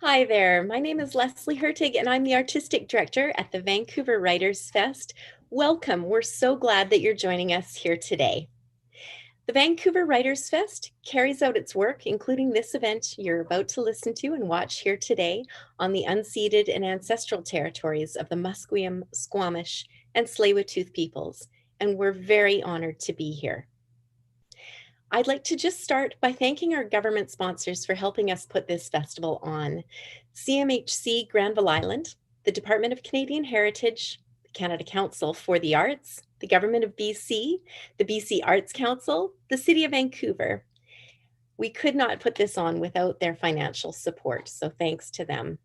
Hi there, my name is Leslie Hertig and I'm the Artistic Director at the Vancouver Writers Fest. Welcome, we're so glad that you're joining us here today. The Vancouver Writers Fest carries out its work, including this event you're about to listen to and watch here today, on the unceded and ancestral territories of the Musqueam, Squamish, and Tsleil-Waututh peoples, and we're very honored to be here. I'd like to just start by thanking our government sponsors for helping us put this festival on. CMHC Granville Island, the Department of Canadian Heritage, the Canada Council for the Arts, the Government of BC, the BC Arts Council, the City of Vancouver. We could not put this on without their financial support, so thanks to them.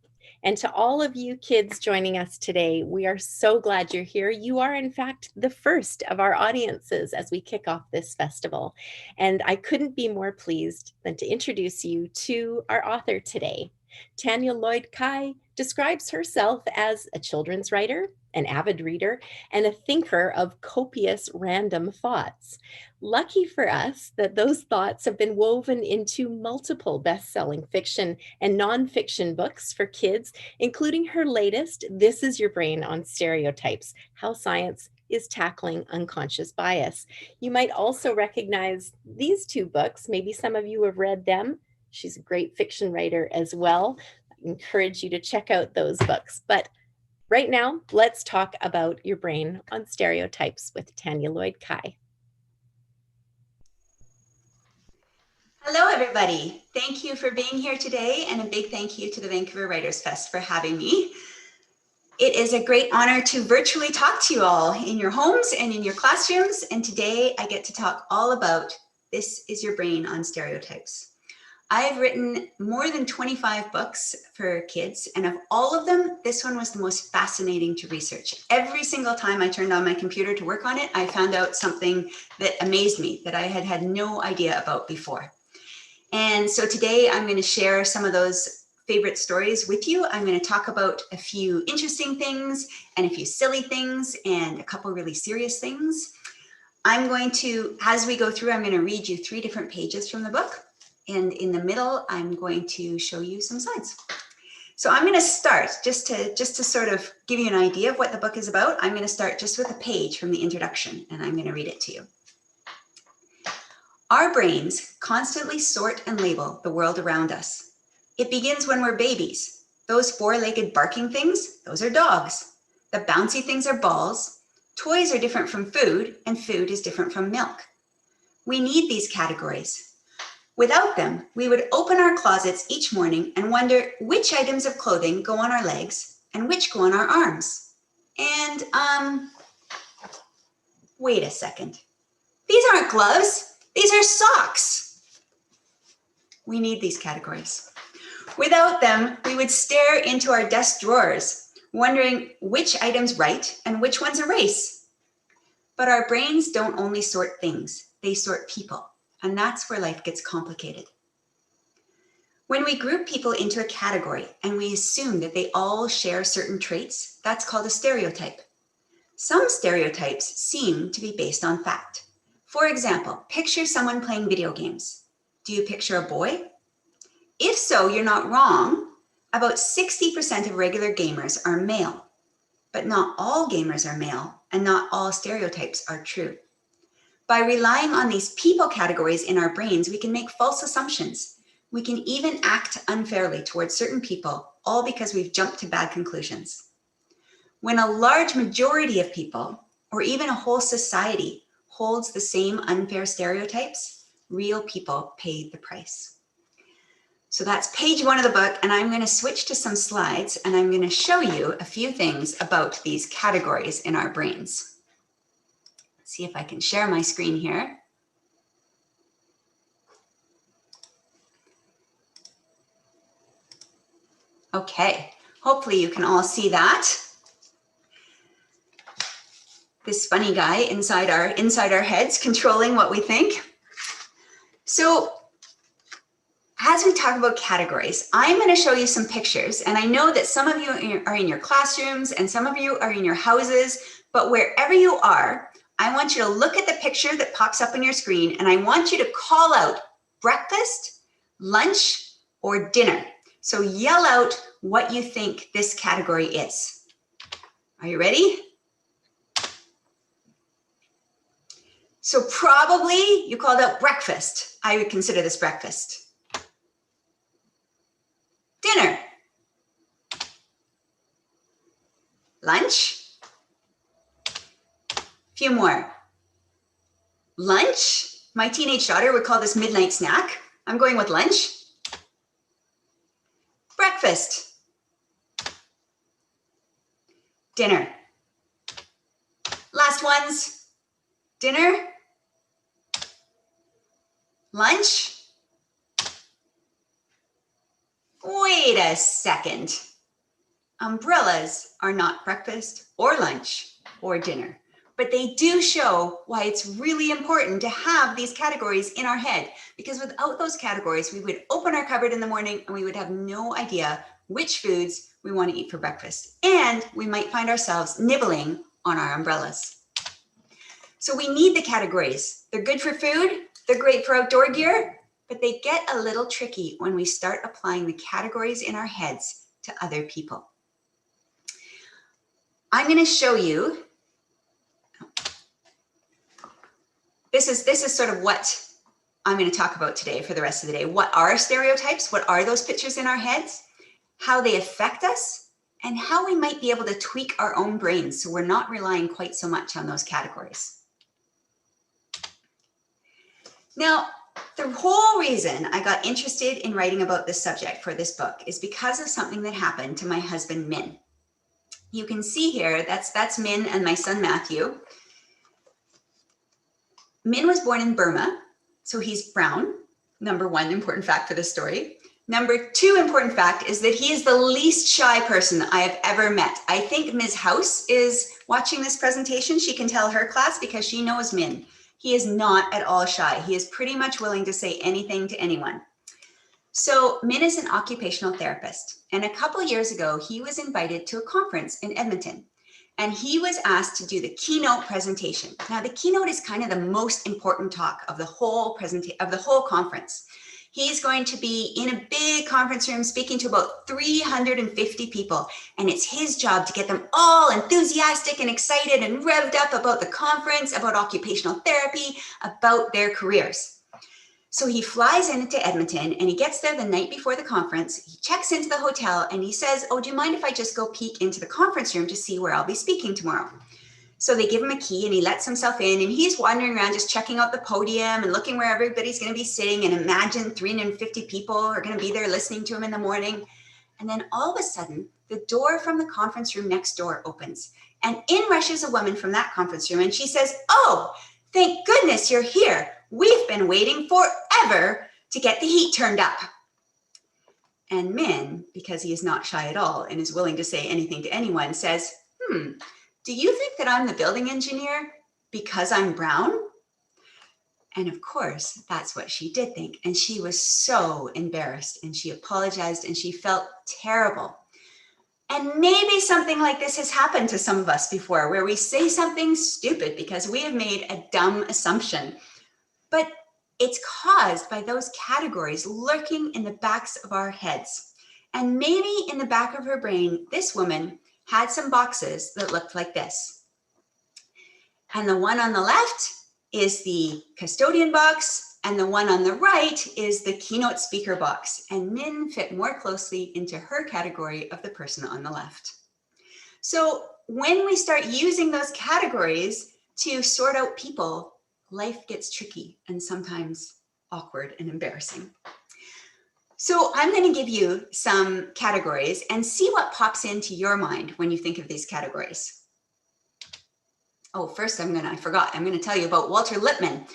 And to all of you kids joining us today, we are so glad you're here. You are, in fact, the first of our audiences as we kick off this festival. And I couldn't be more pleased than to introduce you to our author today. Tanya Lloyd-Kai describes herself as a children's writer, an avid reader, and a thinker of copious random thoughts. Lucky for us that those thoughts have been woven into multiple best-selling fiction and nonfiction books for kids, including her latest, This Is Your Brain on Stereotypes, How Science is Tackling Unconscious Bias. You might also recognize these two books. Maybe some of you have read them. She's a great fiction writer as well. I encourage you to check out those books. But right now, let's talk about Your Brain on Stereotypes with Tanya Lloyd-Kai. Hello, everybody. Thank you for being here today, and a big thank you to the Vancouver Writers Fest for having me. It is a great honor to virtually talk to you all in your homes and in your classrooms, and today I get to talk all about This Is Your Brain on Stereotypes. I've written more than 25 books for kids, and of all of them, this one was the most fascinating to research. Every single time I turned on my computer to work on it, I found out something that amazed me, that I had had no idea about before. And so today I'm going to share some of those favorite stories with you. I'm going to talk about a few interesting things and a few silly things and a couple really serious things. I'm going to, as we go through, I'm going to read you 3 different pages from the book. And in the middle, I'm going to show you some slides. So I'm going to start, just to sort of give you an idea of what the book is about, I'm going to start just with a page from the introduction, and I'm going to read it to you. Our brains constantly sort and label the world around us. It begins when we're babies. Those 4-legged barking things, those are dogs. The bouncy things are balls. Toys are different from food, and food is different from milk. We need these categories. Without them, we would open our closets each morning and wonder which items of clothing go on our legs and which go on our arms. And, wait a second. These aren't gloves. These are socks. We need these categories. Without them, we would stare into our desk drawers, wondering which item's right and which one's erase. But our brains don't only sort things, they sort people. And that's where life gets complicated. When we group people into a category and we assume that they all share certain traits, that's called a stereotype. Some stereotypes seem to be based on fact. For example, picture someone playing video games. Do you picture a boy? If so, you're not wrong. About 60% of regular gamers are male. But not all gamers are male, and not all stereotypes are true. By relying on these people categories in our brains, we can make false assumptions. We can even act unfairly towards certain people, all because we've jumped to bad conclusions. When a large majority of people, or even a whole society, holds the same unfair stereotypes, real people pay the price. So that's page 1 of the book, and I'm going to switch to some slides, and I'm going to show you a few things about these categories in our brains. See if I can share my screen here. Okay, hopefully you can all see that. This funny guy inside our heads controlling what we think. So as we talk about categories, I'm going to show you some pictures, and I know that some of you are in your classrooms and some of you are in your houses, but wherever you are, I want you to look at the picture that pops up on your screen, and I want you to call out breakfast, lunch, or dinner. So yell out what you think this category is. Are you ready? So probably you called out breakfast. I would consider this breakfast. Dinner. Lunch. Few more. Lunch. My teenage daughter would call this midnight snack. I'm going with lunch. Breakfast. Dinner. Last ones. Dinner. Lunch. Wait a second. Umbrellas are not breakfast or lunch or dinner, but they do show why it's really important to have these categories in our head, because without those categories, we would open our cupboard in the morning and we would have no idea which foods we want to eat for breakfast. And we might find ourselves nibbling on our umbrellas. So we need the categories. They're good for food. They're great for outdoor gear, but they get a little tricky when we start applying the categories in our heads to other people. I'm going to show you. This is sort of what I'm going to talk about today for the rest of the day. What are stereotypes? What are those pictures in our heads? How they affect us, and how we might be able to tweak our own brains so we're not relying quite so much on those categories. Now, the whole reason I got interested in writing about this subject for this book is because of something that happened to my husband, Min. You can see here, that's Min and my son, Matthew. Min was born in Burma, so he's brown. Number one important fact for this story. Number two important fact is that he is the least shy person I have ever met. I think Ms. House is watching this presentation. She can tell her class because she knows Min. He is not at all shy. He is pretty much willing to say anything to anyone. So Min is an occupational therapist. And a couple years ago, he was invited to a conference in Edmonton. And he was asked to do the keynote presentation. Now, the keynote is kind of the most important talk of the whole conference. He's going to be in a big conference room speaking to about 350 people. And it's his job to get them all enthusiastic and excited and revved up about the conference, about occupational therapy, about their careers. So he flies into Edmonton and he gets there the night before the conference. He checks into the hotel and he says, "Oh, do you mind if I just go peek into the conference room to see where I'll be speaking tomorrow?" So they give him a key and he lets himself in, and he's wandering around just checking out the podium and looking where everybody's going to be sitting, and imagine 350 people are going to be there listening to him in the morning. And then all of a sudden, the door from the conference room next door opens, and in rushes a woman from that conference room, and she says, "Oh, thank goodness you're here. We've been waiting forever to get the heat turned up." And Min, because he is not shy at all and is willing to say anything to anyone, says, "Do you think that I'm the building engineer because I'm brown?" And of course, that's what she did think. And she was so embarrassed, and she apologized, and she felt terrible. And maybe something like this has happened to some of us before, where we say something stupid because we have made a dumb assumption. But it's caused by those categories lurking in the backs of our heads. And maybe in the back of her brain, this woman had some boxes that looked like this. And the one on the left is the custodian box, and the one on the right is the keynote speaker box. And Min fit more closely into her category of the person on the left. So when we start using those categories to sort out people, life gets tricky and sometimes awkward and embarrassing. So I'm going to give you some categories and see what pops into your mind when you think of these categories. Oh, first I forgot. I'm going to tell you about Walter Lippmann,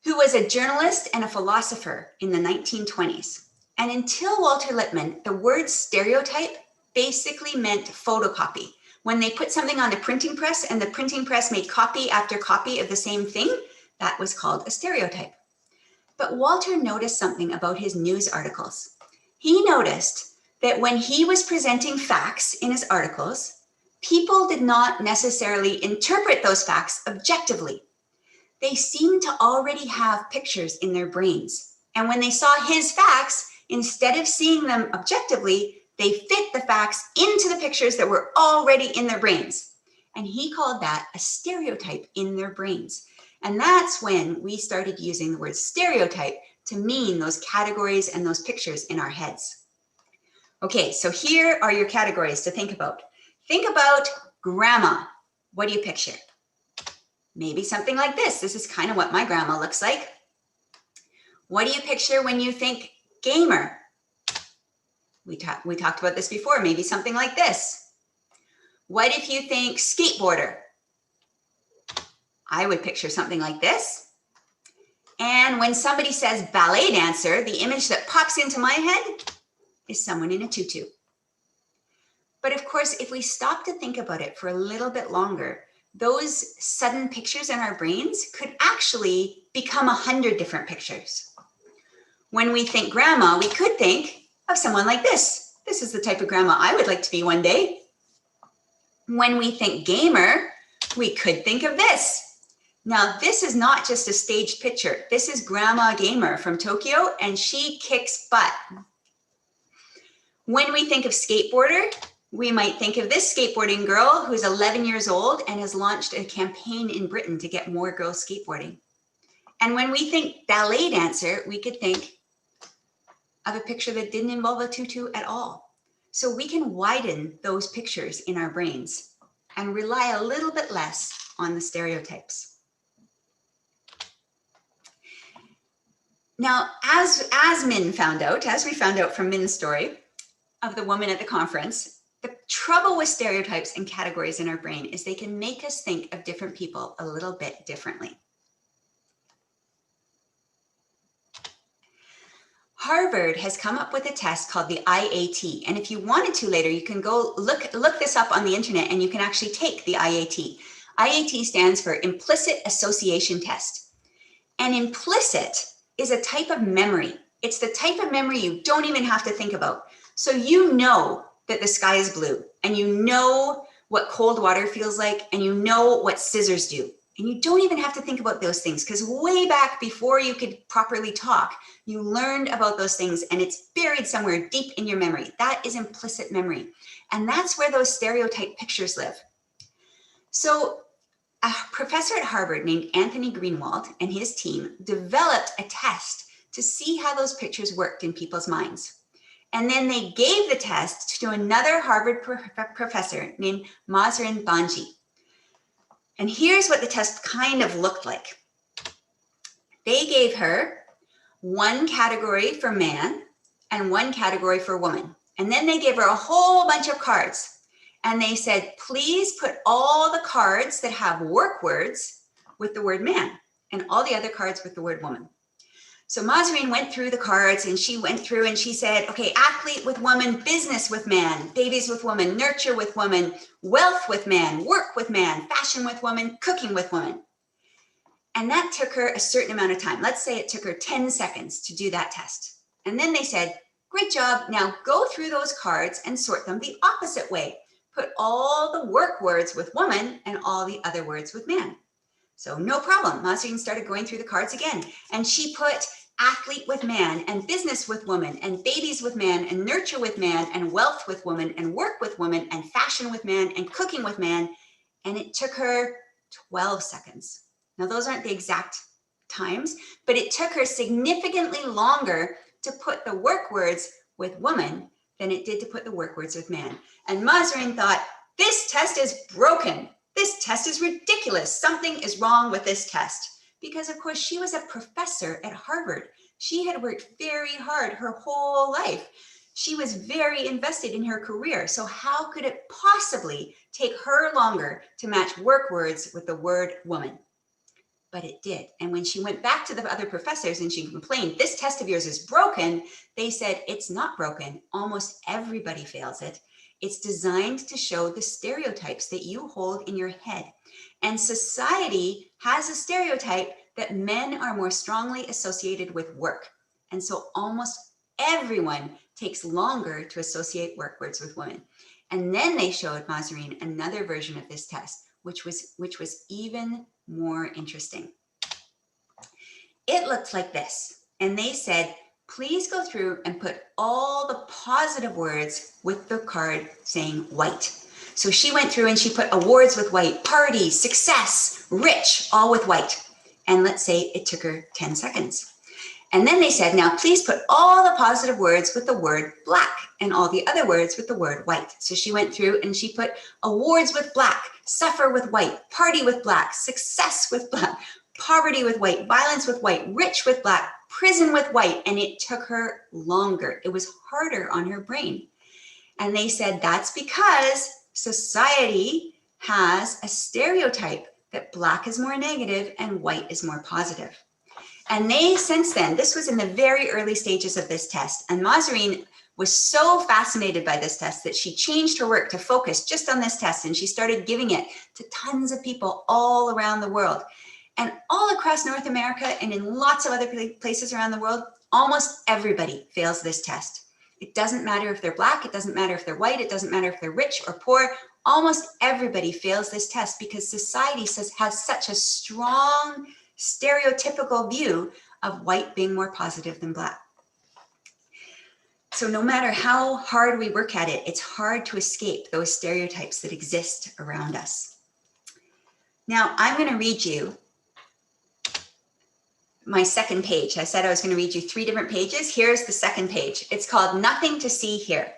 who was a journalist and a philosopher in the 1920s. And until Walter Lippmann, the word stereotype basically meant photocopy. When they put something on the printing press and the printing press made copy after copy of the same thing, that was called a stereotype. But Walter noticed something about his news articles. He noticed that when he was presenting facts in his articles, people did not necessarily interpret those facts objectively. They seemed to already have pictures in their brains. And when they saw his facts, Instead of seeing them objectively, they fit the facts into the pictures that were already in their brains. And he called that a stereotype in their brains. And that's when we started using the word stereotype to mean those categories and those pictures in our heads. Okay, so here are your categories to think about. Think about grandma. What do you picture? Maybe something like this. This is kind of what my grandma looks like. What do you picture when you think gamer? We talked about this before, maybe something like this. What if you think skateboarder? I would picture something like this. And when somebody says ballet dancer, the image that pops into my head is someone in a tutu. But of course, if we stop to think about it for a little bit longer, those sudden pictures in our brains could actually become 100 different pictures. When we think grandma, we could think of someone like this. This is the type of grandma I would like to be one day. When we think gamer, we could think of this. Now, this is not just a staged picture. This is Grandma Gamer from Tokyo, and she kicks butt. When we think of skateboarder, we might think of this skateboarding girl who's 11 years old and has launched a campaign in Britain to get more girls skateboarding. And when we think ballet dancer, we could think of a picture that didn't involve a tutu at all. So we can widen those pictures in our brains and rely a little bit less on the stereotypes. Now, as we found out from Min's story of the woman at the conference, the trouble with stereotypes and categories in our brain is they can make us think of different people a little bit differently. Harvard has come up with a test called the IAT. And if you wanted to later, you can go look this up on the internet and you can actually take the IAT. IAT stands for Implicit Association Test. And implicit is a type of memory. It's the type of memory you don't even have to think about. So you know that the sky is blue, and you know what cold water feels like, and you know what scissors do. And you don't even have to think about those things, because way back before you could properly talk, you learned about those things, and it's buried somewhere deep in your memory. That is implicit memory. And that's where those stereotype pictures live. So a professor at Harvard named Anthony Greenwald and his team developed a test to see how those pictures worked in people's minds. And then they gave the test to another Harvard professor named Mahzarin Bhanji. And here's what the test kind of looked like. They gave her one category for man and one category for woman. And then they gave her a whole bunch of cards. And they said, please put all the cards that have work words with the word man and all the other cards with the word woman. So Mahzarin went through the cards, and she went through and she said, okay, athlete with woman, business with man, babies with woman, nurture with woman, wealth with man, work with man, fashion with woman, cooking with woman. And that took her a certain amount of time. Let's say it took her 10 seconds to do that test. And then they said, great job. Now go through those cards and sort them the opposite way. Put all the work words with woman and all the other words with man. So no problem. Mahzarin started going through the cards again. And she put athlete with man and business with woman and babies with man and nurture with man and wealth with woman and work with woman and fashion with man and cooking with man. And it took her 12 seconds. Now those aren't the exact times, but it took her significantly longer to put the work words with woman than it did to put the work words with man. And Mahzarin thought, this test is broken. This test is ridiculous. Something is wrong with this test. Because of course she was a professor at Harvard. She had worked very hard her whole life. She was very invested in her career. So how could it possibly take her longer to match work words with the word woman? But it did. And when she went back to the other professors and she complained, this test of yours is broken, they said, it's not broken. Almost everybody fails it. It's designed to show the stereotypes that you hold in your head. And society has a stereotype that men are more strongly associated with work. And so almost everyone takes longer to associate work words with women. And then they showed Mahzarin another version of this test, which was even more interesting. It looked like this. And they said, please go through and put all the positive words with the card saying white. So she went through and she put awards with white, party, success, rich, all with white. And let's say it took her 10 seconds. And then they said, now please put all the positive words with the word black and all the other words with the word white. So she went through and she put awards with black, suffer with white, party with black, success with black, poverty with white, violence with white, rich with black, prison with white. And it took her longer. It was harder on her brain. And they said that's because society has a stereotype that black is more negative and white is more positive. And they, since then, this was in the very early stages of this test, and Mazarine was so fascinated by this test that she changed her work to focus just on this test, and she started giving it to tons of people all around the world. And all across North America and in lots of other places around the world, almost everybody fails this test. It doesn't matter if they're black, it doesn't matter if they're white, it doesn't matter if they're rich or poor. Almost everybody fails this test because society has such a strong stereotypical view of white being more positive than black. So no matter how hard we work at it, it's hard to escape those stereotypes that exist around us. Now I'm going to read you my second page. I said I was going to read you 3 different pages. Here's the second page. It's called Nothing to See Here.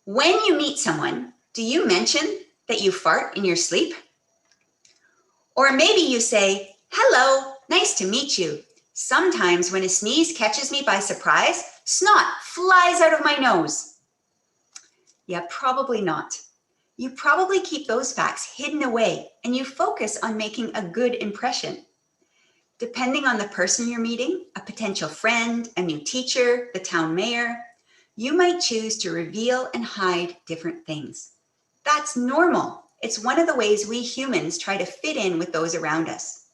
When you meet someone, do you mention that you fart in your sleep? Or maybe you say, hello, nice to meet you. Sometimes when a sneeze catches me by surprise, snot flies out of my nose. Yeah, probably not. You probably keep those facts hidden away and you focus on making a good impression. Depending on the person you're meeting, a potential friend, a new teacher, the town mayor, you might choose to reveal and hide different things. That's normal. It's one of the ways we humans try to fit in with those around us.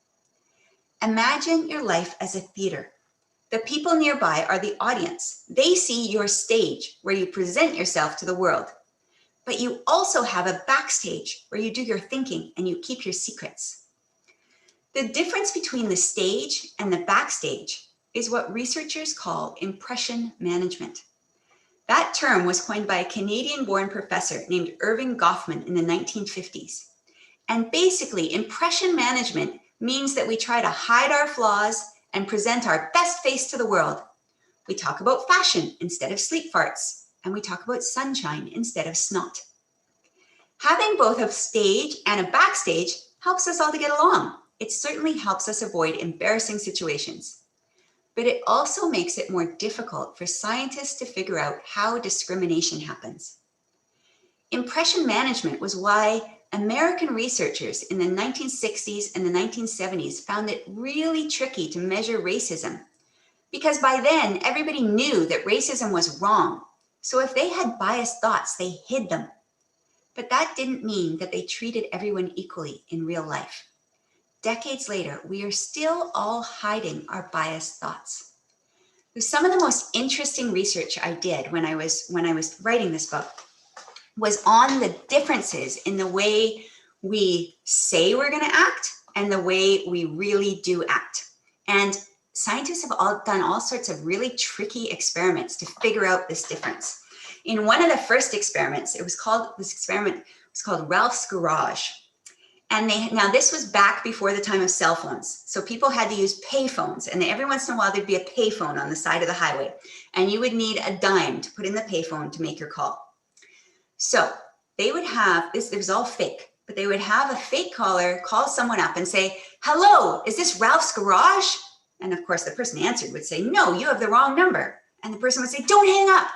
Imagine your life as a theater. The people nearby are the audience. They see your stage where you present yourself to the world. But you also have a backstage where you do your thinking and you keep your secrets. The difference between the stage and the backstage is what researchers call impression management. That term was coined by a Canadian-born professor named Irving Goffman in the 1950s. And basically, impression management means that we try to hide our flaws and present our best face to the world. We talk about fashion instead of sleep farts, and we talk about sunshine instead of snot. Having both a stage and a backstage helps us all to get along. It certainly helps us avoid embarrassing situations. But it also makes it more difficult for scientists to figure out how discrimination happens. Impression management was why American researchers in the 1960s and the 1970s found it really tricky to measure racism, because by then everybody knew that racism was wrong. So if they had biased thoughts, they hid them. But that didn't mean that they treated everyone equally in real life. Decades later, we are still all hiding our biased thoughts. Some of the most interesting research I did when I was writing this book was on the differences in the way we say we're going to act and the way we really do act. And scientists have done all sorts of really tricky experiments to figure out this difference. In one of the first experiments, this experiment was called Ralph's Garage. And now this was back before the time of cell phones. So people had to use pay phones, and every once in a while there'd be a pay phone on the side of the highway, and you would need a dime to put in the pay phone to make your call. So they would have this, it was all fake, but they would have a fake caller call someone up and say, hello, is this Ralph's Garage? And of course the person answered would say, no, you have the wrong number. And the person would say, don't hang up.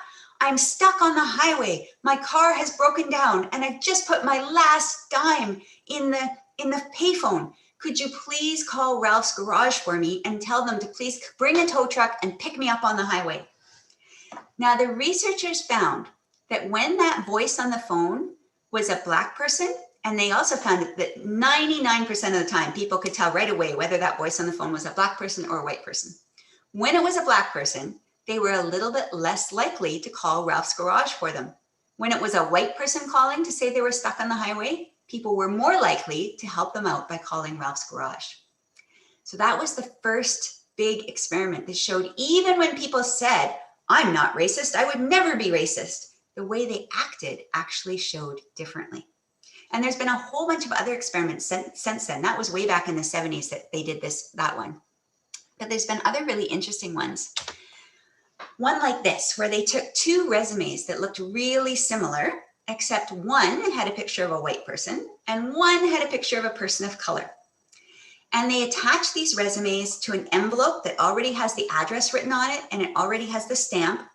I'm stuck on the highway. My car has broken down and I've just put my last dime in the payphone. Could you please call Ralph's Garage for me and tell them to please bring a tow truck and pick me up on the highway? Now, the researchers found that when that voice on the phone was a Black person, and they also found that 99% of the time, people could tell right away whether that voice on the phone was a Black person or a white person. When it was a Black person, they were a little bit less likely to call Ralph's Garage for them. When it was a white person calling to say they were stuck on the highway, people were more likely to help them out by calling Ralph's Garage. So that was the first big experiment that showed even when people said, I'm not racist, I would never be racist, the way they acted actually showed differently. And there's been a whole bunch of other experiments since then. That was way back in the 70s that they did that one. But there's been other really interesting ones. One like this, where they took two resumes that looked really similar, except one had a picture of a white person and one had a picture of a person of color. And they attached these resumes to an envelope that already has the address written on it and it already has the stamp.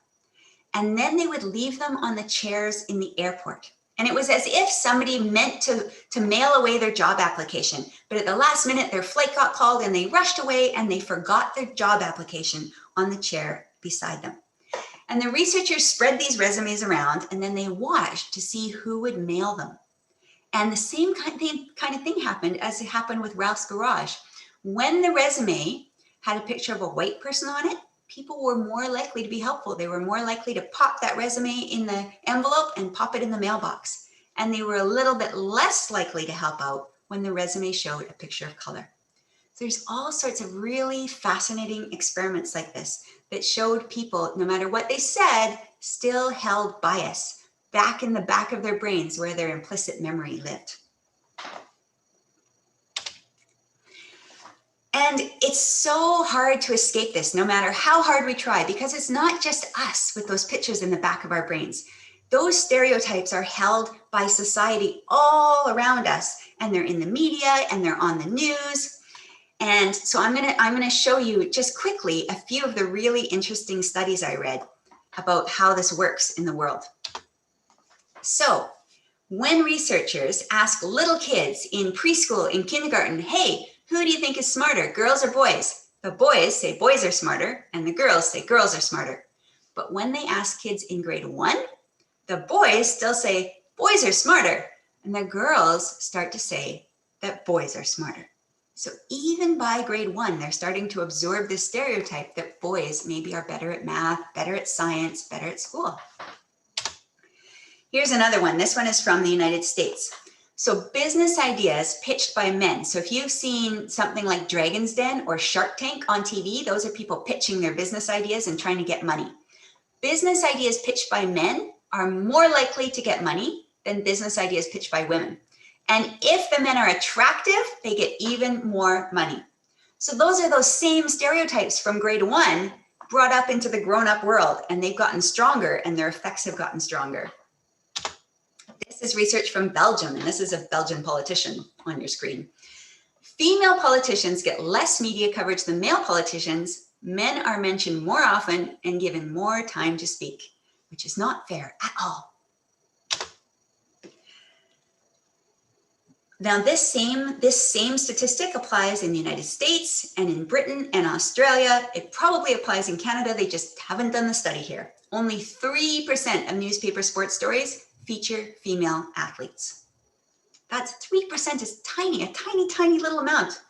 And then they would leave them on the chairs in the airport. And it was as if somebody meant to mail away their job application, but at the last minute, their flight got called and they rushed away and they forgot their job application on the chair beside them. And the researchers spread these resumes around and then they watched to see who would mail them. And the same kind of thing happened as it happened with Ralph's Garage. When the resume had a picture of a white person on it, people were more likely to be helpful. They were more likely to pop that resume in the envelope and pop it in the mailbox. And they were a little bit less likely to help out when the resume showed a picture of color. So there's all sorts of really fascinating experiments like this that showed people, no matter what they said, still held bias back in the back of their brains where their implicit memory lived. And it's so hard to escape this, no matter how hard we try, because it's not just us with those pictures in the back of our brains. Those stereotypes are held by society all around us, and they're in the media and they're on the news. And so I'm gonna show you just quickly a few of the really interesting studies I read about how this works in the world. So when researchers ask little kids in preschool, in kindergarten, hey, who do you think is smarter, girls or boys? The boys say boys are smarter and the girls say girls are smarter. But when they ask kids in grade 1, the boys still say boys are smarter and the girls start to say that boys are smarter. So even by grade 1, they're starting to absorb this stereotype that boys maybe are better at math, better at science, better at school. Here's another one. This one is from the United States. So business ideas pitched by men. So if you've seen something like Dragon's Den or Shark Tank on TV, those are people pitching their business ideas and trying to get money. Business ideas pitched by men are more likely to get money than business ideas pitched by women. And if the men are attractive, they get even more money. So those are those same stereotypes from grade 1 brought up into the grown-up world, and they've gotten stronger and their effects have gotten stronger. This is research from Belgium, and this is a Belgian politician on your screen. Female politicians get less media coverage than male politicians. Men are mentioned more often and given more time to speak, which is not fair at all. Now, this same statistic applies in the United States and in Britain and Australia. It probably applies in Canada. They just haven't done the study here. Only 3% of newspaper sports stories feature female athletes. That's 3% is tiny, a tiny, tiny little amount.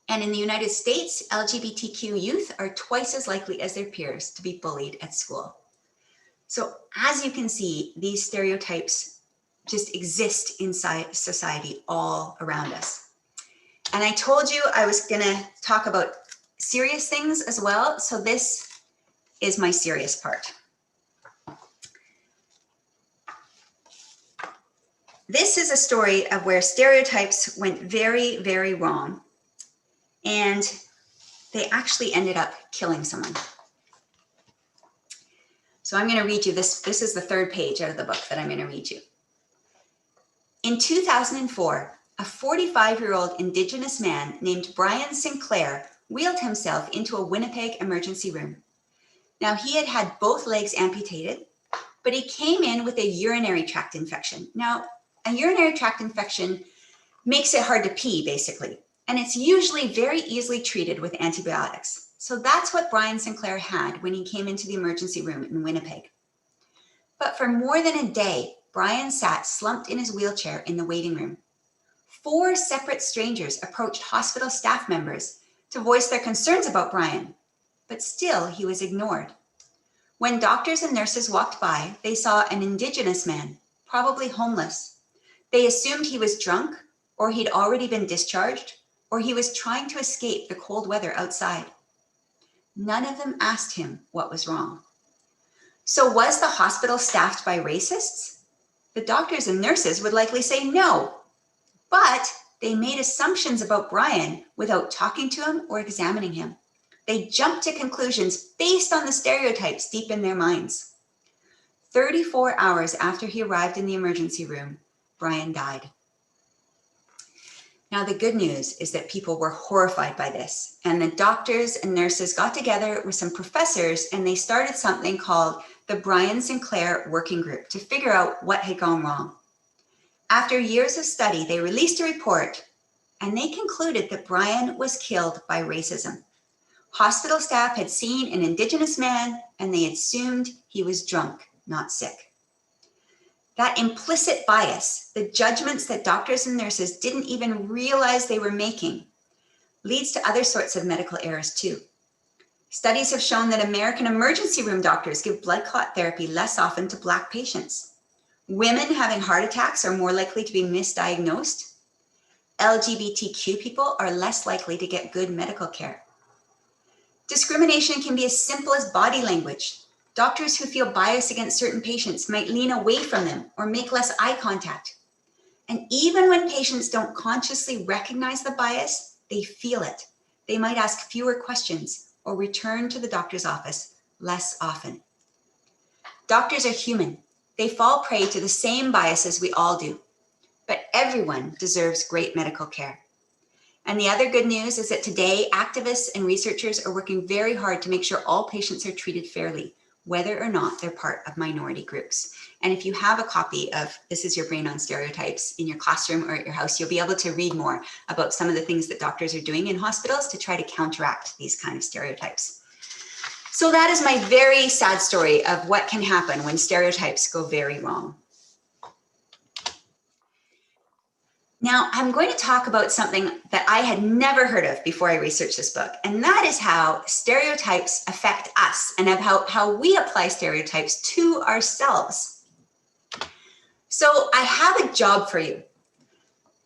And in the United States, LGBTQ youth are twice as likely as their peers to be bullied at school. So as you can see, these stereotypes just exist inside society all around us. And I told you I was gonna talk about serious things as well. So this is my serious part. This is a story of where stereotypes went very, very wrong, and they actually ended up killing someone. So I'm going to read you this. This is the third page out of the book that I'm going to read you. In 2004, a 45-year-old Indigenous man named Brian Sinclair wheeled himself into a Winnipeg emergency room. Now, he had had both legs amputated, but he came in with a urinary tract infection. Now, a urinary tract infection makes it hard to pee, basically, and it's usually very easily treated with antibiotics. So that's what Brian Sinclair had when he came into the emergency room in Winnipeg. But for more than a day, Brian sat slumped in his wheelchair in the waiting room. 4 separate strangers approached hospital staff members to voice their concerns about Brian, but still he was ignored. When doctors and nurses walked by, they saw an Indigenous man, probably homeless. They assumed he was drunk or he'd already been discharged, or he was trying to escape the cold weather outside. None of them asked him what was wrong. So was the hospital staffed by racists? The doctors and nurses would likely say no, but they made assumptions about Brian without talking to him or examining him. They jumped to conclusions based on the stereotypes deep in their minds. 34 hours after he arrived in the emergency room, Brian died. Now, the good news is that people were horrified by this, and the doctors and nurses got together with some professors and they started something called the Brian Sinclair Working Group to figure out what had gone wrong. After years of study, they released a report and they concluded that Brian was killed by racism. Hospital staff had seen an Indigenous man and they assumed he was drunk, not sick. That implicit bias, the judgments that doctors and nurses didn't even realize they were making, leads to other sorts of medical errors too. Studies have shown that American emergency room doctors give blood clot therapy less often to Black patients. Women having heart attacks are more likely to be misdiagnosed. LGBTQ people are less likely to get good medical care. Discrimination can be as simple as body language. Doctors who feel bias against certain patients might lean away from them or make less eye contact. And even when patients don't consciously recognize the bias, they feel it. They might ask fewer questions or return to the doctor's office less often. Doctors are human. They fall prey to the same biases we all do. But everyone deserves great medical care. And the other good news is that today, activists and researchers are working very hard to make sure all patients are treated fairly, whether or not they're part of minority groups. And if you have a copy of This Is Your Brain on Stereotypes in your classroom or at your house, you'll be able to read more about some of the things that doctors are doing in hospitals to try to counteract these kind of stereotypes. So that is my very sad story of what can happen when stereotypes go very wrong. Now, I'm going to talk about something that I had never heard of before I researched this book, and that is how stereotypes affect us and of how we apply stereotypes to ourselves. So I have a job for you.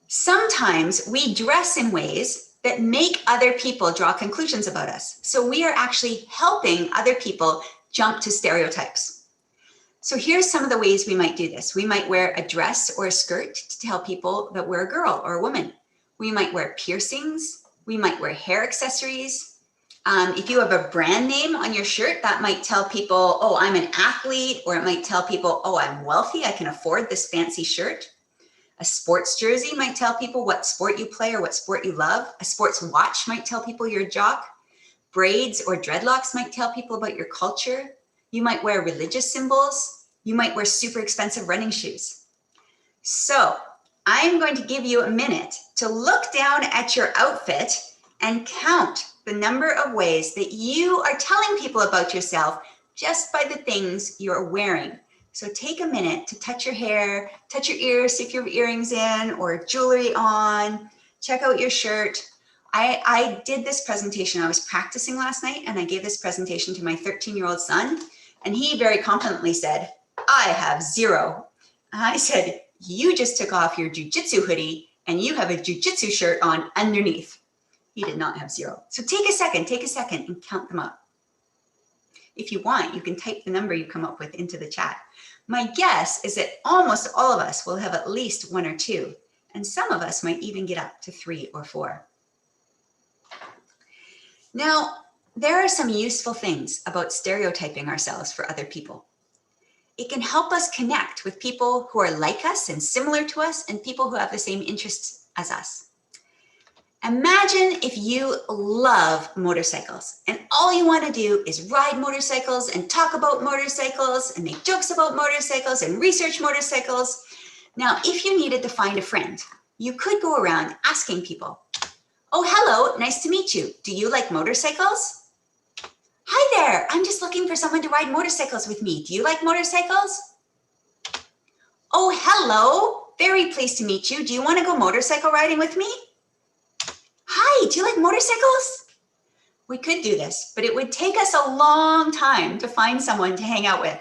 Sometimes we dress in ways that make other people draw conclusions about us. So we are actually helping other people jump to stereotypes. So here's some of the ways we might do this. We might wear a dress or a skirt to tell people that we're a girl or a woman. We might wear piercings. We might wear hair accessories. If you have a brand name on your shirt, that might tell people, oh, I'm an athlete, or it might tell people, oh, I'm wealthy, I can afford this fancy shirt. A sports jersey might tell people what sport you play or what sport you love. A sports watch might tell people you're a jock. Braids or dreadlocks might tell people about your culture. You might wear religious symbols. You might wear super expensive running shoes. So I'm going to give you a minute to look down at your outfit and count the number of ways that you are telling people about yourself just by the things you're wearing. So take a minute to touch your hair, touch your ears, see if you have earrings in or jewelry on, check out your shirt. I did this presentation. I was practicing last night and I gave this presentation to my 13-year-old son. And he very confidently said, I have 0. And I said, you just took off your jujitsu hoodie and you have a jujitsu shirt on underneath. He did not have 0. So take a second and count them up. If you want, you can type the number you come up with into the chat. My guess is that almost all of us will have at least 1 or 2, and some of us might even get up to 3 or 4. Now, there are some useful things about stereotyping ourselves for other people. It can help us connect with people who are like us and similar to us and people who have the same interests as us. Imagine if you love motorcycles and all you want to do is ride motorcycles and talk about motorcycles and make jokes about motorcycles and research motorcycles. Now, if you needed to find a friend, you could go around asking people, oh, hello, nice to meet you. Do you like motorcycles? Hi there, I'm just looking for someone to ride motorcycles with me. Do you like motorcycles? Oh, hello, very pleased to meet you. Do you want to go motorcycle riding with me? Hi, do you like motorcycles? We could do this, but it would take us a long time to find someone to hang out with.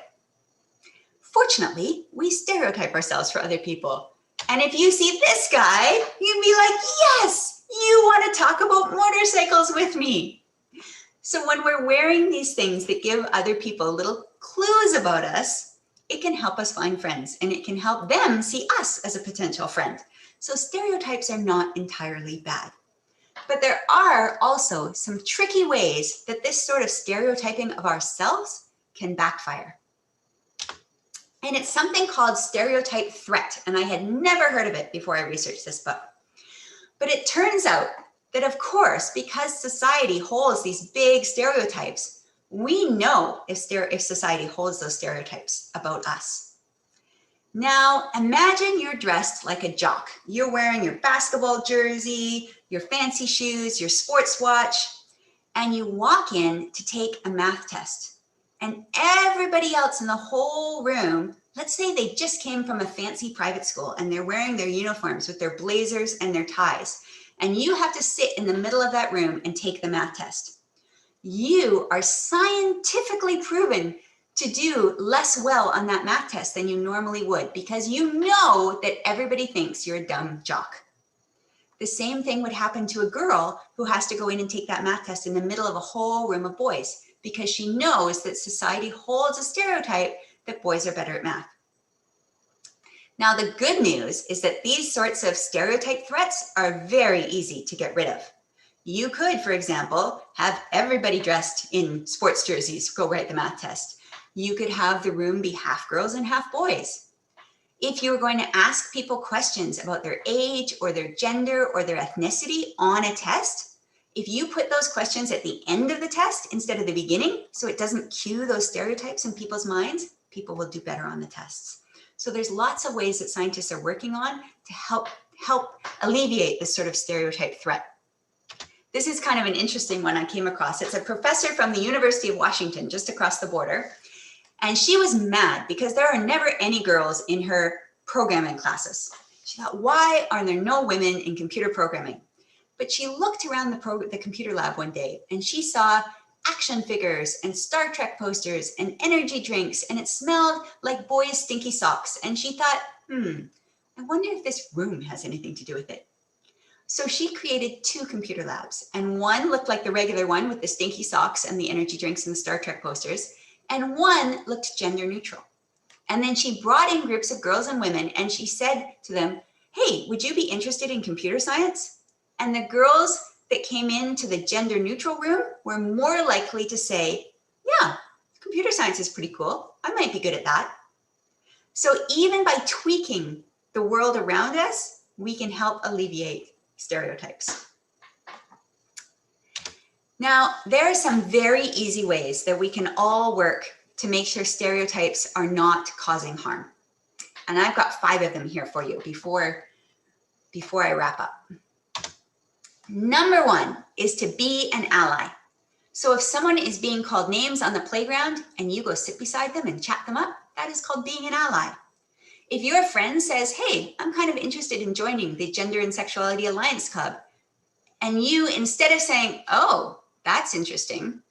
Fortunately, we stereotype ourselves for other people. And if you see this guy, you'd be like, yes, You want to talk about motorcycles with me. So when we're wearing these things that give other people little clues about us, it can help us find friends and it can help them see us as a potential friend. So stereotypes are not entirely bad. But there are also some tricky ways that this sort of stereotyping of ourselves can backfire. And it's something called stereotype threat. And I had never heard of it before I researched this book. But it turns out that, of course, because society holds these big stereotypes, we know if society holds those stereotypes about us. Now, imagine you're dressed like a jock. You're wearing your basketball jersey, your fancy shoes, your sports watch, and you walk in to take a math test. And everybody else in the whole room, let's say they just came from a fancy private school and they're wearing their uniforms with their blazers and their ties. And you have to sit in the middle of that room and take the math test. You are scientifically proven to do less well on that math test than you normally would because you know that everybody thinks you're a dumb jock. The same thing would happen to a girl who has to go in and take that math test in the middle of a whole room of boys because she knows that society holds a stereotype that boys are better at math. Now, the good news is that these sorts of stereotype threats are very easy to get rid of. You could, for example, have everybody dressed in sports jerseys go write the math test. You could have the room be half girls and half boys. If you were going to ask people questions about their age or their gender or their ethnicity on a test, if you put those questions at the end of the test instead of the beginning, so it doesn't cue those stereotypes in people's minds, people will do better on the tests. So there's lots of ways that scientists are working on to help alleviate this sort of stereotype threat. This is kind of an interesting one I came across. It's a professor from the University of Washington, just across the border. And she was mad because there are never any girls in her programming classes. She thought, why are there no women in computer programming? But she looked around the computer lab one day and she saw action figures and Star Trek posters and energy drinks, and it smelled like boys' stinky socks. And she thought, I wonder if this room has anything to do with it. So she created 2 computer labs, and one looked like the regular one with the stinky socks and the energy drinks and the Star Trek posters, and one looked gender neutral. And then she brought in groups of girls and women, and she said to them, hey, would you be interested in computer science? And the girls that came into the gender neutral room were more likely to say, yeah, computer science is pretty cool. I might be good at that. So even by tweaking the world around us, we can help alleviate stereotypes. Now, there are some very easy ways that we can all work to make sure stereotypes are not causing harm. And I've got 5 of them here for you before I wrap up. Number 1 is to be an ally. So if someone is being called names on the playground and you go sit beside them and chat them up, that is called being an ally. If your friend says, hey, I'm kind of interested in joining the Gender and Sexuality Alliance Club, and you, instead of saying, oh, that's interesting,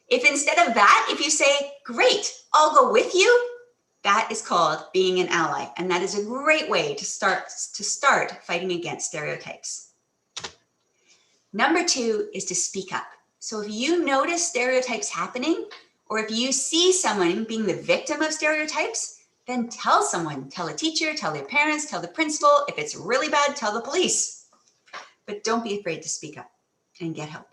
if instead of that, if you say, great, I'll go with you, that is called being an ally. And that is a great way to start fighting against stereotypes. Number 2 is to speak up. So if you notice stereotypes happening, or if you see someone being the victim of stereotypes, then tell someone, tell a teacher, tell their parents, tell the principal. If it's really bad, tell the police. But don't be afraid to speak up and get help.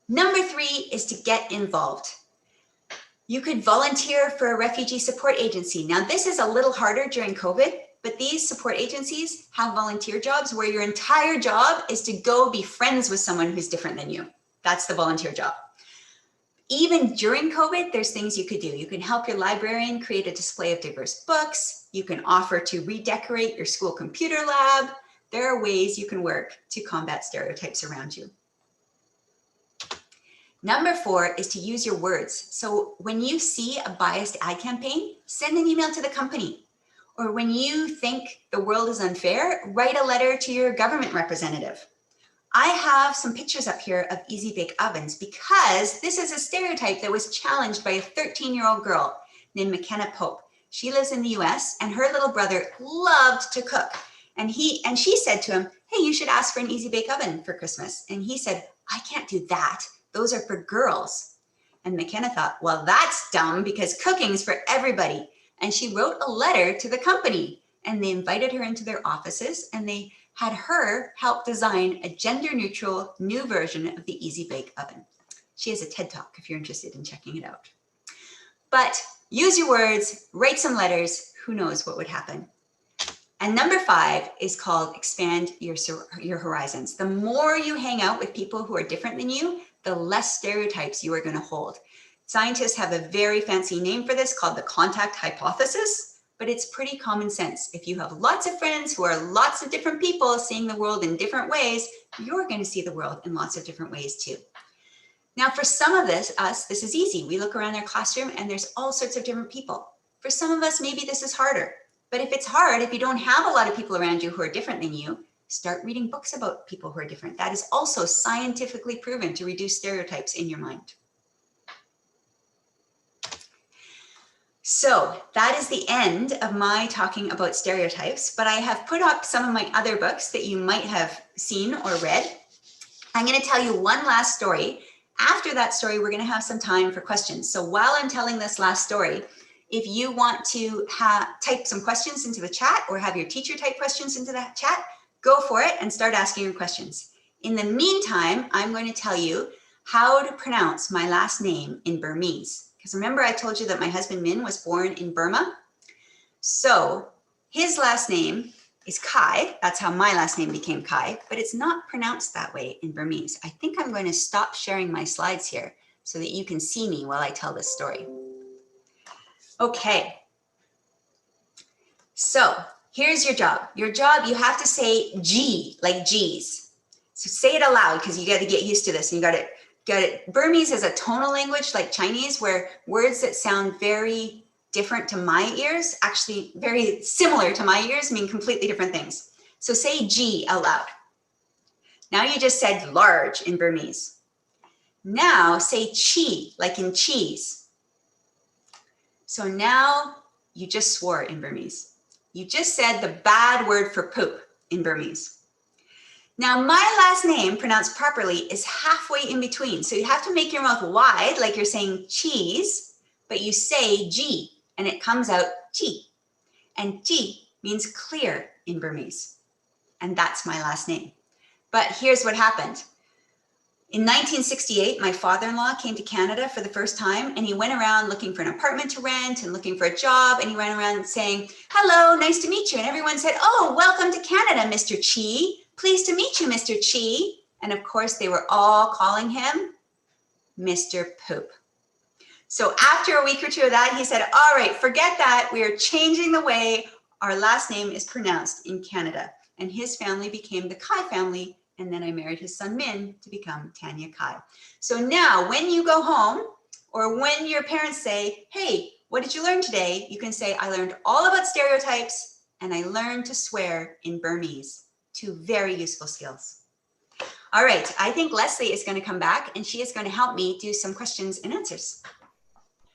Number 3 is to get involved. You could volunteer for a refugee support agency. Now, this is a little harder during COVID, but these support agencies have volunteer jobs where your entire job is to go be friends with someone who's different than you. That's the volunteer job. Even during COVID, there's things you could do. You can help your librarian create a display of diverse books. You can offer to redecorate your school computer lab. There are ways you can work to combat stereotypes around you. Number 4 is to use your words. So when you see a biased ad campaign, send an email to the company. Or when you think the world is unfair, write a letter to your government representative. I have some pictures up here of easy bake ovens because this is a stereotype that was challenged by a 13-year-old girl named McKenna Pope. She lives in the US and her little brother loved to cook. And she said to him, hey, you should ask for an easy bake oven for Christmas. And he said, I can't do that. Those are for girls. And McKenna thought, well, that's dumb because cooking's for everybody. And she wrote a letter to the company and they invited her into their offices and they had her help design a gender neutral new version of the Easy Bake Oven. She has a TED Talk if you're interested in checking it out. But use your words, write some letters, who knows what would happen. And number 5 is called expand your horizons. The more you hang out with people who are different than you, the less stereotypes you are going to hold. Scientists have a very fancy name for this called the contact hypothesis, but it's pretty common sense. If you have lots of friends who are lots of different people seeing the world in different ways, you're going to see the world in lots of different ways too. Now, for some of us, this is easy. We look around our classroom and there's all sorts of different people. For some of us, maybe this is harder. But if it's hard, if you don't have a lot of people around you who are different than you, start reading books about people who are different. That is also scientifically proven to reduce stereotypes in your mind. So that is the end of my talking about stereotypes, but I have put up some of my other books that you might have seen or read. I'm going to tell you one last story. After that story, we're going to have some time for questions. So while I'm telling this last story, if you want to type some questions into the chat or have your teacher type questions into the chat, go for it and start asking your questions. In the meantime, I'm going to tell you how to pronounce my last name in Burmese. Because remember I told you that my husband Min was born in Burma. So his last name is Kai. That's how my last name became Kai, but it's not pronounced that way in Burmese. I think I'm going to stop sharing my slides here so that you can see me while I tell this story. Okay, so here's your job. Your job, you have to say G, like G's. So say it aloud because you got to get used to this. And you got it. Burmese is a tonal language like Chinese where words that sound very different to my ears, actually very similar to my ears, mean completely different things. So say G out loud. Now you just said large in Burmese. Now say chi, like in cheese. So now you just swore in Burmese. You just said the bad word for poop in Burmese. Now my last name pronounced properly is halfway in between. So you have to make your mouth wide like you're saying cheese, but you say G and it comes out chi. And chi means clear in Burmese. And that's my last name. But here's what happened. In 1968, my father-in-law came to Canada for the first time and he went around looking for an apartment to rent and looking for a job. And he ran around saying, hello, nice to meet you. And everyone said, oh, welcome to Canada, Mr. Chi. Pleased to meet you, Mr. Chi. And of course, they were all calling him Mr. Poop. So after a week or two of that, he said, all right, forget that. We are changing the way our last name is pronounced in Canada. And his family became the Kai family. And then I married his son, Min, to become Tanya Kai. So now when you go home or when your parents say, hey, what did you learn today? You can say, I learned all about stereotypes and I learned to swear in Burmese. 2 very useful skills. All right, I think Leslie is going to come back and she is going to help me do some questions and answers.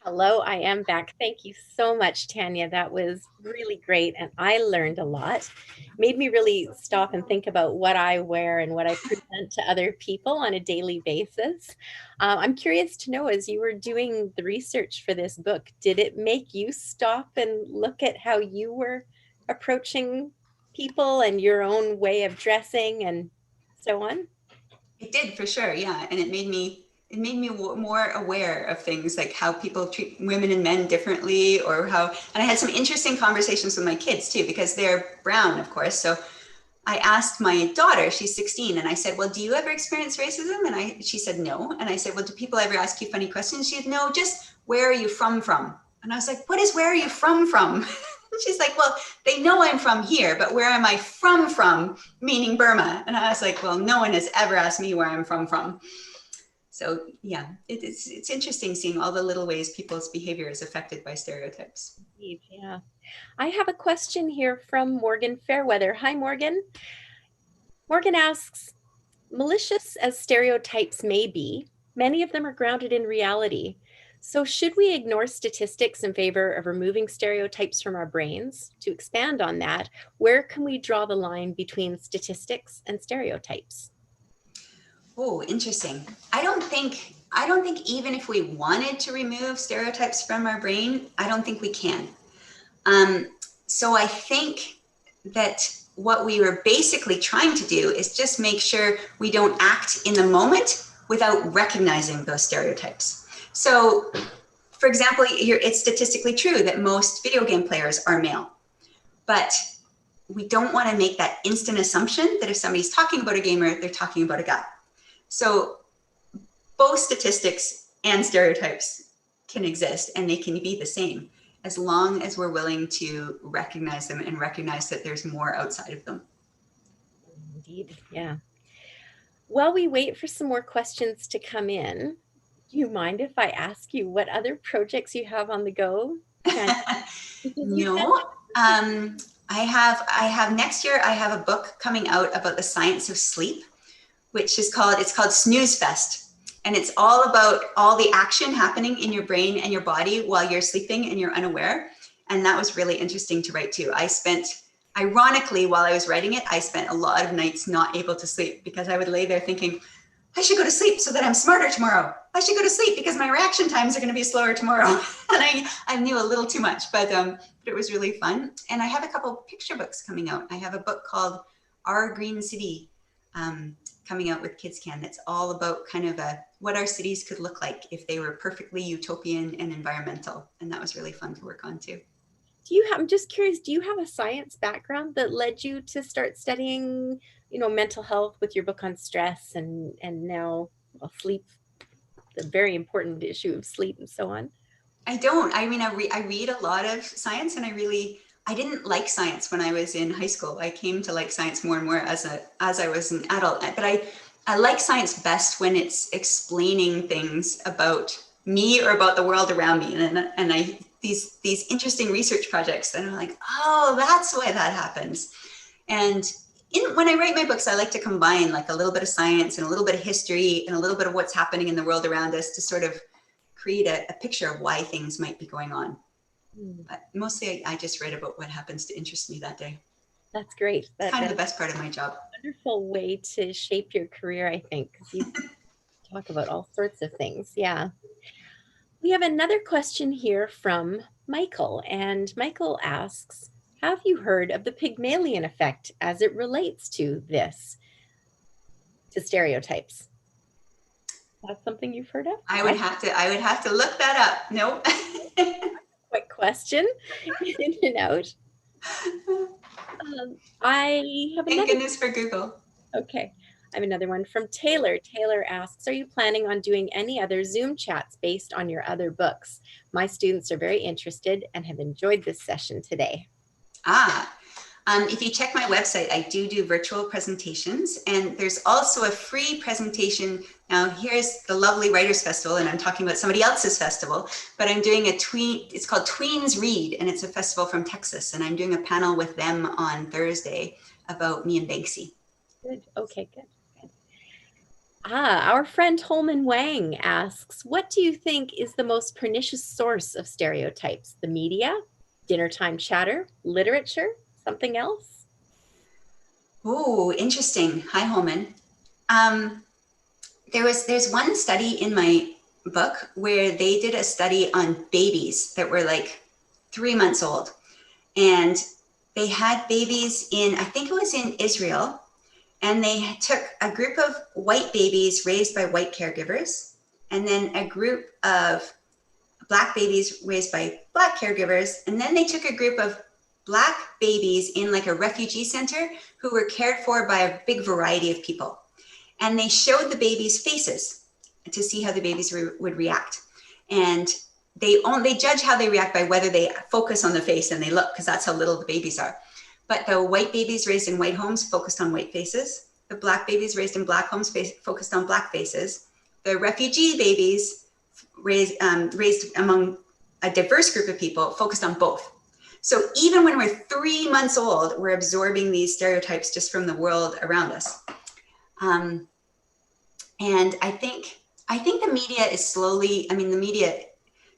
Hello, I am back. Thank you so much, Tanya. That was really great. And I learned a lot. Made me really stop and think about what I wear and what I present to other people on a daily basis. I'm curious to know, as you were doing the research for this book, did it make you stop and look at how you were approaching people and your own way of dressing and so on? It did for sure, yeah. And it made me more aware of things like how people treat women and men differently or how, and I had some interesting conversations with my kids too, because they're brown, of course. So I asked my daughter, she's 16, and I said, well, do you ever experience racism? And she said, no. And I said, well, do people ever ask you funny questions? She said, no, just where are you from? And I was like, what is where are you from? And she's like, well, they know I'm from here, but where am I from? Meaning Burma. And I was like, well, no one has ever asked me where I'm from. So yeah, it's interesting seeing all the little ways people's behavior is affected by stereotypes. Yeah. I have a question here from Morgan Fairweather. Hi, Morgan. Morgan asks, malicious as stereotypes may be, many of them are grounded in reality. So should we ignore statistics in favor of removing stereotypes from our brains? To expand on that, where can we draw the line between statistics and stereotypes? Oh, interesting. I don't think even if we wanted to remove stereotypes from our brain, I don't think we can. So I think that what we were basically trying to do is just make sure we don't act in the moment without recognizing those stereotypes. So, for example, it's statistically true that most video game players are male, but we don't want to make that instant assumption that if somebody's talking about a gamer, they're talking about a guy. So both statistics and stereotypes can exist, and they can be the same as long as we're willing to recognize them and recognize that there's more outside of them. Indeed, yeah. While we wait for some more questions to come in, do you mind if I ask you what other projects you have on the go? No, I have next year, I have a book coming out about the science of sleep, which is it's called Snooze Fest. And it's all about all the action happening in your brain and your body while you're sleeping and you're unaware. And that was really interesting to write too. Ironically, while I was writing it, I spent a lot of nights not able to sleep because I would lay there thinking, I should go to sleep so that I'm smarter tomorrow. I should go to sleep because my reaction times are going to be slower tomorrow. And I knew a little too much, but it was really fun. And I have a couple of picture books coming out. I have a book called Our Green City coming out with Kids Can. That's all about kind of what our cities could look like if they were perfectly utopian and environmental. And that was really fun to work on too. I'm just curious, do you have a science background that led you to start studying, mental health with your book on stress and now sleep, the very important issue of sleep and so on? I don't. I mean, I read a lot of science, and I didn't like science when I was in high school. I came to like science more and more as I was an adult. But I like science best when it's explaining things about me or about the world around me, and these interesting research projects. And I'm like, oh, that's why that happens. And when I write my books, I like to combine like a little bit of science and a little bit of history and a little bit of what's happening in the world around us to sort of create a picture of why things might be going on. But mostly I just write about what happens to interest me that day. That's great. That's kind of the best part of my job. Wonderful way to shape your career, I think, because you talk about all sorts of things. Yeah. We have another question here from Michael, and Michael asks, have you heard of the Pygmalion effect as it relates to stereotypes? That's something you've heard of? I would have to look that up. Nope. Quick question, in and out. I have Thank goodness for Google. Okay. I have another one from Taylor. Taylor asks, are you planning on doing any other Zoom chats based on your other books? My students are very interested and have enjoyed this session today. If you check my website, I do virtual presentations, and there's also a free presentation. Now, here's the lovely Writers Festival, and I'm talking about somebody else's festival, but I'm doing it's called Tweens Read, and it's a festival from Texas, and I'm doing a panel with them on Thursday about me and Banksy. Good. Okay, good. Our friend Holman Wang asks, what do you think is the most pernicious source of stereotypes? The media, dinner time chatter, literature, something else? Oh, interesting. Hi, Holman. There's one study in my book where they did a study on babies that were like 3 months old. And they had babies I think it was in Israel. And they took a group of white babies raised by white caregivers, and then a group of Black babies raised by Black caregivers. And then they took a group of Black babies in like a refugee center who were cared for by a big variety of people. And they showed the babies' faces to see how the babies would react. And they judge how they react by whether they focus on the face and they look, because that's how little the babies are. But the white babies raised in white homes focused on white faces. The Black babies raised in Black homes focused on Black faces. The refugee babies raised among a diverse group of people focused on both. So even when we're 3 months old, we're absorbing these stereotypes just from the world around us. And I think the media is slowly, the media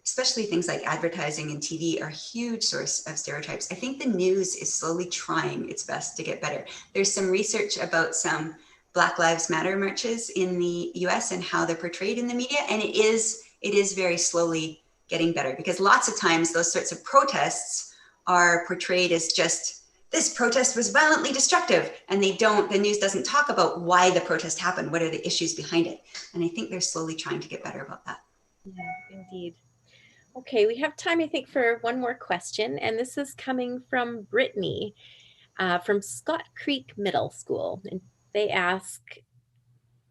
especially things like advertising and TV are a huge source of stereotypes. I think the news is slowly trying its best to get better. There's some research about some Black Lives Matter marches in the US and how they're portrayed in the media. And it is very slowly getting better, because lots of times those sorts of protests are portrayed as just, this protest was violently destructive, and the news doesn't talk about why the protest happened. What are the issues behind it? And I think they're slowly trying to get better about that. Yeah, indeed. Okay, we have time, I think, for one more question, and this is coming from Brittany from Scott Creek Middle School. And they ask,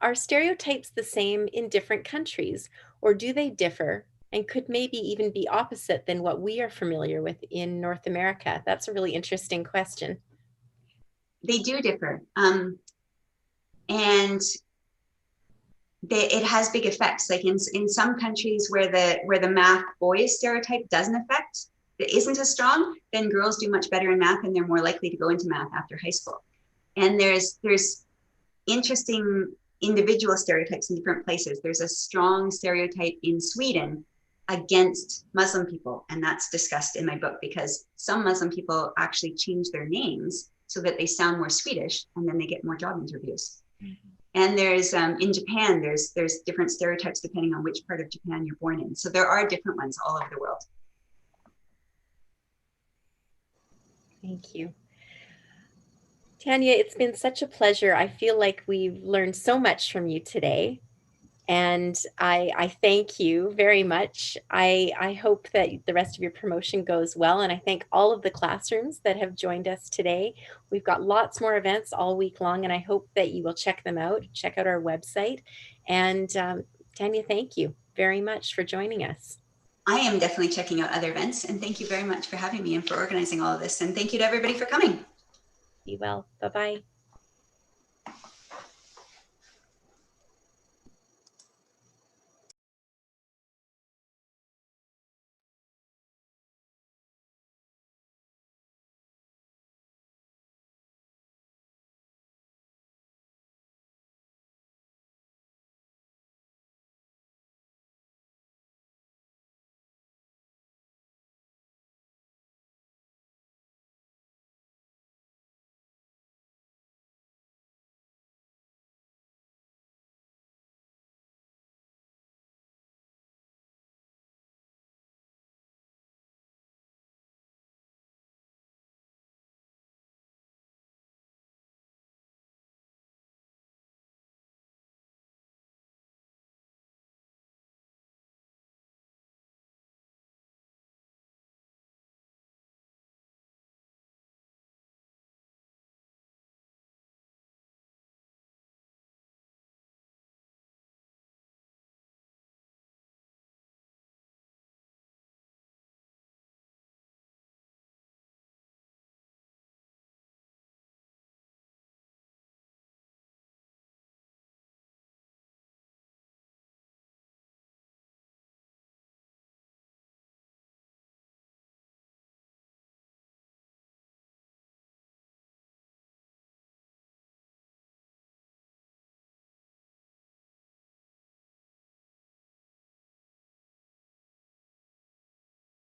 are stereotypes the same in different countries, or do they differ and could maybe even be opposite than what we are familiar with in North America? That's a really interesting question. They do differ. And it has big effects. Like in some countries where the math boys stereotype doesn't affect, it isn't as strong, then girls do much better in math and they're more likely to go into math after high school. And there's interesting individual stereotypes in different places. There's a strong stereotype in Sweden against Muslim people, and that's discussed in my book, because some Muslim people actually change their names so that they sound more Swedish, and then they get more job interviews. Mm-hmm. And there's in Japan, there's different stereotypes depending on which part of Japan you're born in. So there are different ones all over the world. Thank you. Tanya, it's been such a pleasure. I feel like we've learned so much from you today. And I thank you very much. I hope that the rest of your promotion goes well. And I thank all of the classrooms that have joined us today. We've got lots more events all week long, and I hope that you will check them out. Check out our website. And Tanya, thank you very much for joining us. I am definitely checking out other events. And thank you very much for having me and for organizing all of this. And thank you to everybody for coming. Be well. Bye-bye.